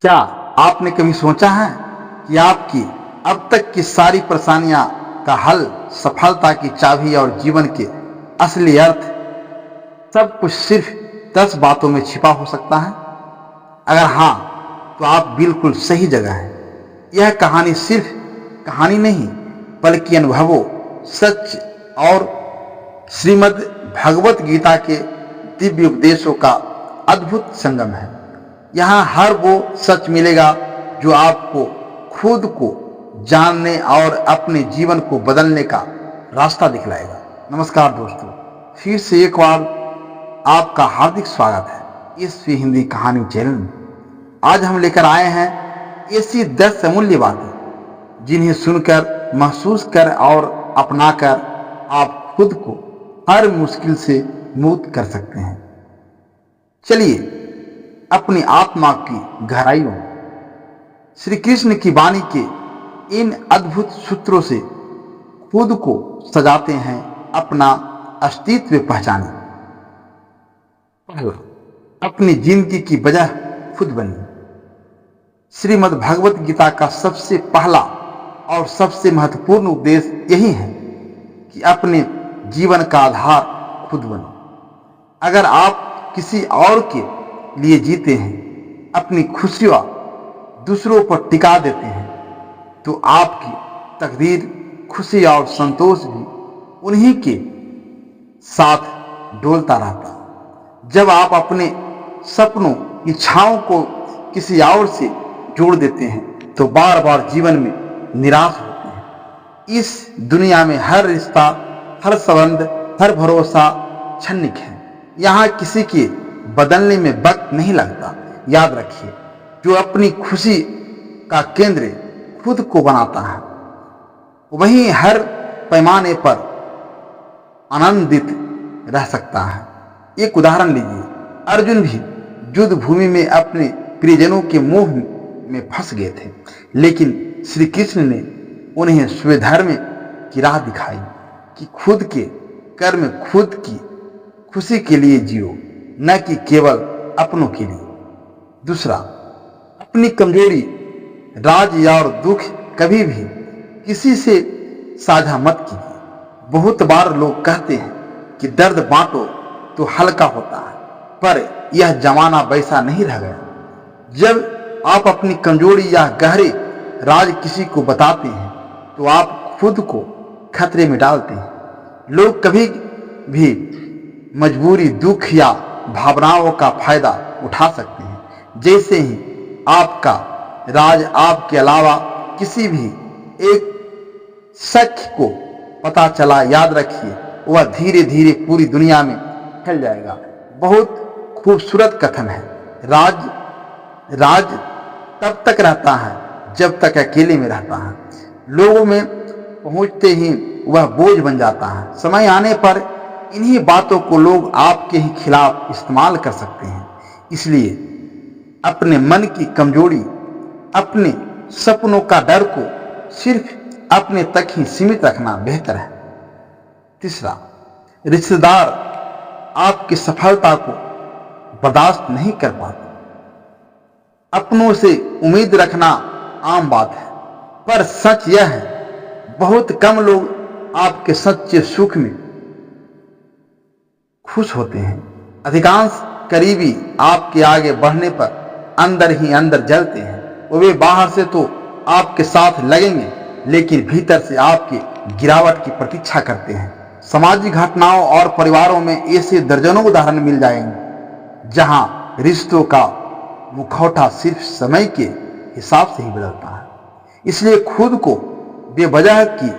क्या आपने कभी सोचा है कि आपकी अब तक की सारी परेशानियां का हल, सफलता की चाबी और जीवन के असली अर्थ सब कुछ सिर्फ 10 बातों में छिपा हो सकता है? अगर हाँ, तो आप बिल्कुल सही जगह हैं। यह कहानी सिर्फ कहानी नहीं, बल्कि अनुभवों, सच और श्रीमद् भगवत गीता के दिव्य उपदेशों का अद्भुत संगम है। यहाँ हर वो सच मिलेगा जो आपको खुद को जानने और अपने जीवन को बदलने का रास्ता दिखलाएगा। नमस्कार दोस्तों, फिर से एक बार आपका हार्दिक स्वागत है इस हिंदी कहानी चैनल में। आज हम लेकर आए हैं ऐसी 10 अमूल्य बातें जिन्हें सुनकर, महसूस कर और अपनाकर आप खुद को हर मुश्किल से मुक्त कर सकते हैं। चलिए अपनी आत्मा की गहराइयों श्री कृष्ण की वाणी के इन अद्भुत सूत्रों से खुद को सजाते हैं, अपना अस्तित्व पहचाने। पहला, अपनी जिंदगी की वजह खुद बनिए। श्रीमद् भगवत गीता का सबसे पहला और सबसे महत्वपूर्ण उपदेश यही है कि अपने जीवन का आधार खुद बनो। अगर आप किसी और के लिए जीते हैं, अपनी खुशियां दूसरों पर टिका देते हैं, तो आपकी तकदीर, खुशी और संतोष भी उन्हीं के साथ डोलता रहता है। जब आप अपने सपनों, इच्छाओं को किसी और से जोड़ देते हैं, तो बार बार जीवन में निराश होते हैं। इस दुनिया में हर रिश्ता, हर संबंध, हर भरोसा क्षणिक है। यहाँ किसी के बदलने में वक्त नहीं लगता। याद रखिए, जो अपनी खुशी का केंद्र खुद को बनाता है, वही हर पैमाने पर आनंदित रह सकता है। एक उदाहरण लीजिए, अर्जुन भी युद्ध भूमि में अपने प्रियजनों के मोह में फंस गए थे, लेकिन श्री कृष्ण ने उन्हें स्वधर्म की राह दिखाई कि खुद के कर्म, खुद की खुशी के लिए जियो, न कि केवल अपनों के लिए। दूसरा, अपनी कमजोरी, राज और दुख कभी भी किसी से साझा मत कीजिए। बहुत बार लोग कहते हैं कि दर्द बांटो तो हल्का होता है, पर यह जमाना वैसा नहीं रह गया। जब आप अपनी कमजोरी या गहरे राज किसी को बताते हैं, तो आप खुद को खतरे में डालते हैं। लोग कभी भी मजबूरी, दुख या भावनाओं का फायदा उठा सकते हैं। जैसे ही आपका राज आपके अलावा किसी भी एक शख्स को पता चला, याद रखिए, वह धीरे धीरे पूरी दुनिया में फैल जाएगा। बहुत खूबसूरत कथन है, राज तब तक रहता है जब तक अकेले में रहता है। लोगों में पहुंचते ही वह बोझ बन जाता है। समय आने पर इन्हीं बातों को लोग आपके ही खिलाफ इस्तेमाल कर सकते हैं। इसलिए अपने मन की कमजोरी, अपने सपनों का डर को सिर्फ अपने तक ही सीमित रखना बेहतर है। तीसरा, रिश्तेदार आपकी सफलता को बर्दाश्त नहीं कर पाते। अपनों से उम्मीद रखना आम बात है, पर सच यह है, बहुत कम लोग आपके सच्चे सुख में खुश होते हैं। अधिकांश करीबी आपके आगे बढ़ने पर अंदर ही अंदर जलते हैं। वे बाहर से तो आपके साथ लगेंगे, लेकिन भीतर से आपकी गिरावट की प्रतीक्षा करते हैं। सामाजिक घटनाओं और परिवारों में ऐसे दर्जनों उदाहरण मिल जाएंगे जहां रिश्तों का मुखौटा सिर्फ समय के हिसाब से ही बदलता है। इसलिए खुद को बेवजह की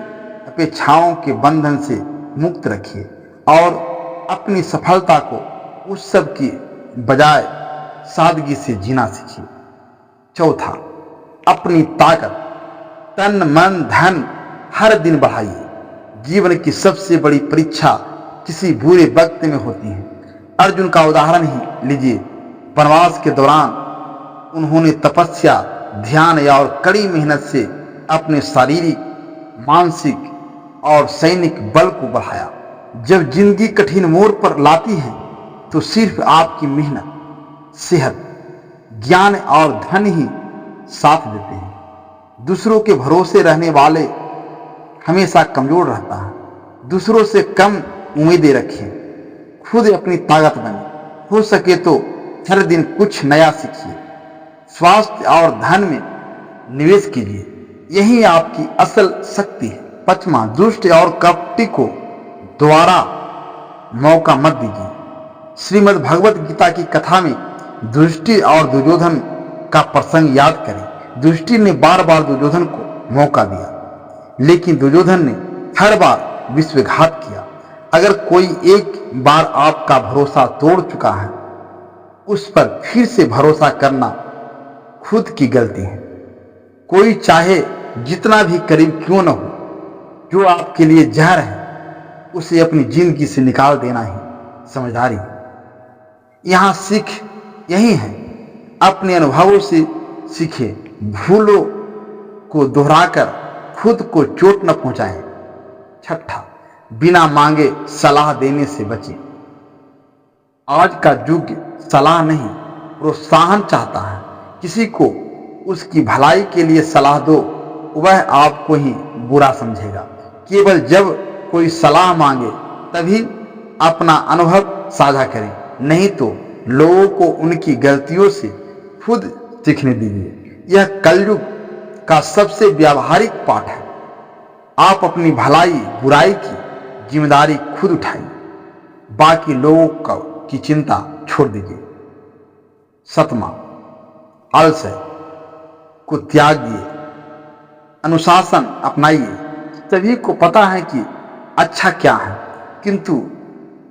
अपेक्षाओं के बंधन से मुक्त रखिए और अपनी सफलता को उस सब की बजाय सादगी से जीना सीखिए। चौथा, अपनी ताकत, तन, मन, धन हर दिन बढ़ाइए। जीवन की सबसे बड़ी परीक्षा किसी बुरे वक्त में होती है। अर्जुन का उदाहरण ही लीजिए। वनवास के दौरान उन्होंने तपस्या, ध्यान और कड़ी मेहनत से अपने शारीरिक, मानसिक और सैनिक बल को बढ़ाया। जब जिंदगी कठिन मोड़ पर लाती है, तो सिर्फ आपकी मेहनत, सेहत, ज्ञान और धन ही साथ देते हैं। दूसरों के भरोसे रहने वाले हमेशा कमजोर रहता है। दूसरों से कम उम्मीदें रखिए, खुद अपनी ताकत बने। हो सके तो हर दिन कुछ नया सीखिए। स्वास्थ्य और धन में निवेश कीजिए, यही आपकी असल शक्ति है। पांचवां, दुष्ट और कपटी को दोबारा मौका मत दीजिए। श्रीमद् भगवत गीता की कथा में दुष्टि और दुर्योधन का प्रसंग याद करें। दुष्टि ने बार बार दुर्योधन को मौका दिया, लेकिन दुर्योधन ने हर बार विश्वासघात किया। अगर कोई एक बार आपका भरोसा तोड़ चुका है, उस पर फिर से भरोसा करना खुद की गलती है। कोई चाहे जितना भी करीब क्यों न हो, जो आपके लिए जहर है उसे अपनी जिंदगी से निकाल देना ही समझदारी है। यहां सीख यही है, अपने अनुभवों से सीखे, भूलों को दोहराकर खुद को चोट न पहुंचाएं। छठा, बिना मांगे सलाह देने से बचें। आज का युग सलाह नहीं, प्रोत्साहन चाहता है। किसी को उसकी भलाई के लिए सलाह दो, वह आपको ही बुरा समझेगा। केवल जब कोई सलाह मांगे तभी अपना अनुभव साझा करें, नहीं तो लोगों को उनकी गलतियों से खुद सीखने दीजिए। यह कलयुग का सबसे व्यावहारिक पाठ है। आप अपनी भलाई बुराई की जिम्मेदारी खुद उठाइए, बाकी लोगों की चिंता छोड़ दीजिए। सतवां, आलस्य को त्याग दिए, अनुशासन अपनाइए। सभी को पता है कि अच्छा क्या है, किंतु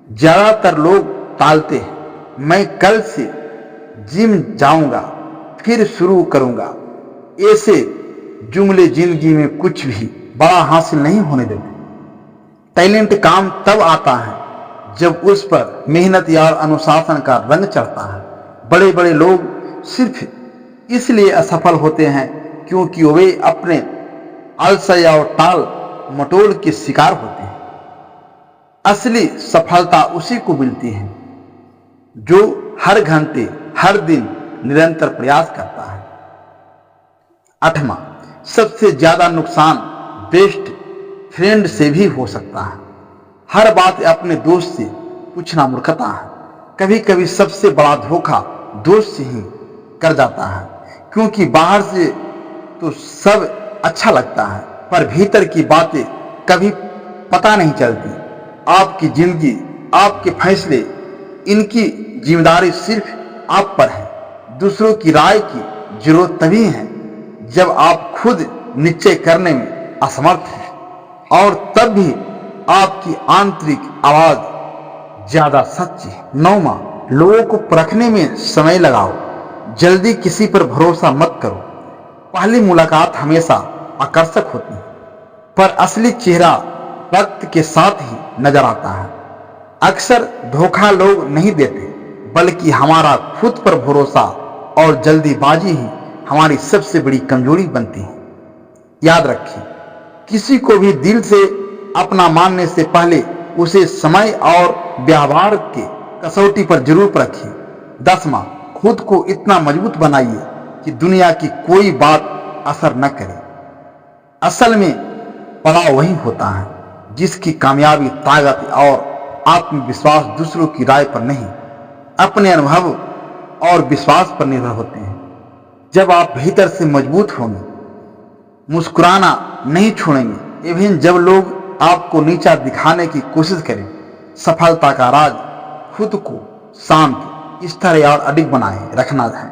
ज्यादातर लोग टालते हैं। मैं कल से जिम जाऊंगा, फिर शुरू करूंगा, ऐसे जुमले जिंदगी में कुछ भी बड़ा हासिल नहीं होने देते। टैलेंट काम तब आता है जब उस पर मेहनत या अनुशासन का रंग चढ़ता है। बड़े बड़े लोग सिर्फ इसलिए असफल होते हैं क्योंकि वे अपने आलस्य और टाल मटोल के शिकार होते हैं। असली सफलता उसी को मिलती है जो हर घंटे हर दिन निरंतर प्रयास करता है। आठवां, सबसे ज्यादा नुकसान बेस्ट फ्रेंड से भी हो सकता है। हर बात अपने दोस्त से पूछना मूर्खता है। कभी कभी सबसे बड़ा धोखा दोस्त से ही कर जाता है, क्योंकि बाहर से तो सब अच्छा लगता है पर भीतर की बातें कभी पता नहीं चलती। आपकी जिंदगी, आपके फैसले, इनकी जिम्मेदारी सिर्फ आप पर है। दूसरों की राय की जरूरत तभी है जब आप खुद निश्चय करने में असमर्थ हैं, और तब भी आपकी आंतरिक आवाज ज्यादा सच्ची है। नौवां, लोगों को परखने में समय लगाओ। जल्दी किसी पर भरोसा मत करो। पहली मुलाकात हमेशा आकर्षक होती है, पर असली चेहरा वक्त के साथ ही नजर आता है। अक्सर धोखा लोग नहीं देते, बल्कि हमारा खुद पर भरोसा और जल्दीबाजी ही हमारी सबसे बड़ी कमजोरी बनती है। याद रखिए, किसी को भी दिल से अपना मानने से पहले उसे समय और व्यवहार के कसौटी पर जरूर परखिए। 10वां, खुद को इतना मजबूत बनाइए कि दुनिया की कोई बात असर न करे। असल में पड़ाव वही होता है जिसकी कामयाबी ताकत और आत्मविश्वास दूसरों की राय पर नहीं, अपने अनुभव और विश्वास पर निर्भर होते हैं। जब आप भीतर से मजबूत होंगे, मुस्कुराना नहीं छोड़ेंगे, इवन जब लोग आपको नीचा दिखाने की कोशिश करें। सफलता का राज खुद को शांत, स्थिर और अडिग बनाए रखना है।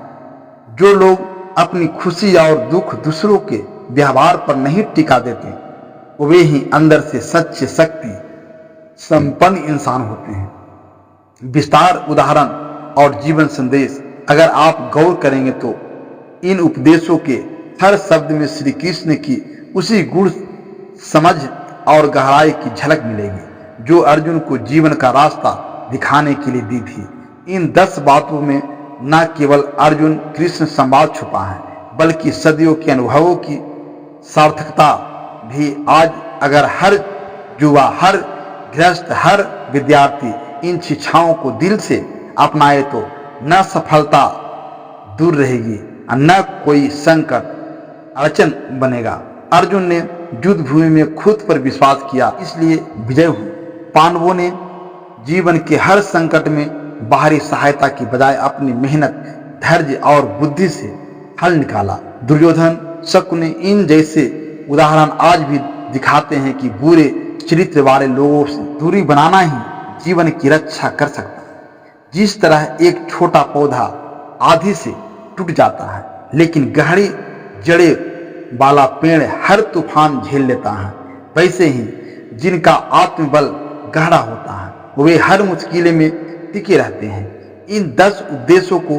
जो लोग अपनी खुशी और दुख दूसरों के व्यवहार पर नहीं टिका देते, वे ही अंदर से सच्चे शक्ति संपन्न इंसान होते हैं। विस्तार, उदाहरण और जीवन संदेश अगर आप गौर करेंगे तो इन उपदेशों के हर शब्द में श्री कृष्ण की उसी गुण, समझ और गहराई की झलक मिलेगी जो अर्जुन को जीवन का रास्ता दिखाने के लिए दी थी। इन 10 बातों में न केवल अर्जुन कृष्ण संवाद छुपा है, बल्कि सदियों के अनुभवों की सार्थकता भी। आज अगर हर युवा, हर गृहस्थ, हर विद्यार्थी इन शिक्षाओं को दिल से अपनाए तो न सफलता दूर रहेगी और न कोई संकट अड़चन बनेगा। अर्जुन ने युद्ध भूमि में खुद पर विश्वास किया, इसलिए विजय हुई। पांडवों ने जीवन के हर संकट में बाहरी सहायता की बजाय अपनी मेहनत, धैर्य और बुद्धि से हल निकाला। दुर्योधन, शकुनि इन जैसे उदाहरण आज भी दिखाते हैं कि बुरे चरित्र वाले लोगों से दूरी बनाना ही जीवन की रक्षा कर सकता है। जिस तरह एक छोटा पौधा आंधी से टूट जाता है, लेकिन गहरी जड़ें वाला पेड़ हर तूफान झेल लेता है, वैसे ही जिनका आत्मबल गहरा होता है वे हर मुश्किल में टिके रहते हैं। इन 10 उद्देश्यों को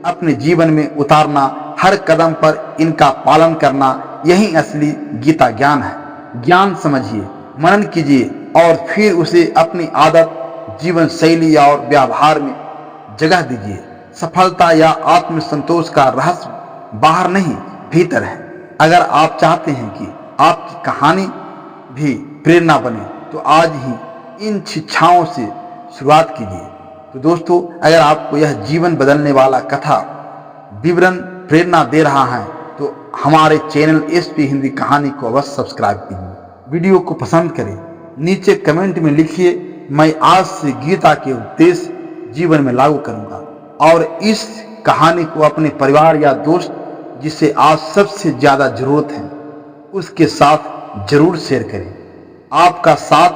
अपने जीवन में उतारना, हर कदम पर इनका पालन करना, यही असली गीता ज्ञान है। ज्ञान समझिए, मनन कीजिए और फिर उसे अपनी आदत, जीवन शैली और व्यवहार में जगह दीजिए। सफलता या आत्मसंतोष का रहस्य बाहर नहीं, भीतर है। अगर आप चाहते हैं कि आपकी कहानी भी प्रेरणा बने तो आज ही इन शिक्षाओं से शुरुआत कीजिए। तो दोस्तों, अगर आपको यह जीवन बदलने वाला कथा विवरण प्रेरणा दे रहा है तो हमारे चैनल एसपी हिंदी कहानी को अवश्य सब्सक्राइब कीजिए। वीडियो को पसंद करें, नीचे कमेंट में लिखिए, मैं आज से गीता के उपदेश जीवन में लागू करूंगा। और इस कहानी को अपने परिवार या दोस्त जिसे आज सबसे ज्यादा जरूरत है उसके साथ जरूर शेयर करें। आपका साथ,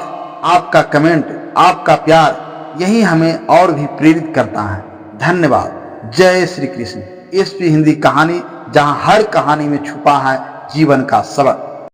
आपका कमेंट, आपका प्यार यही हमें और भी प्रेरित करता है। धन्यवाद। जय श्री कृष्ण। एसपी हिंदी कहानी, जहां हर कहानी में छुपा है जीवन का सबक।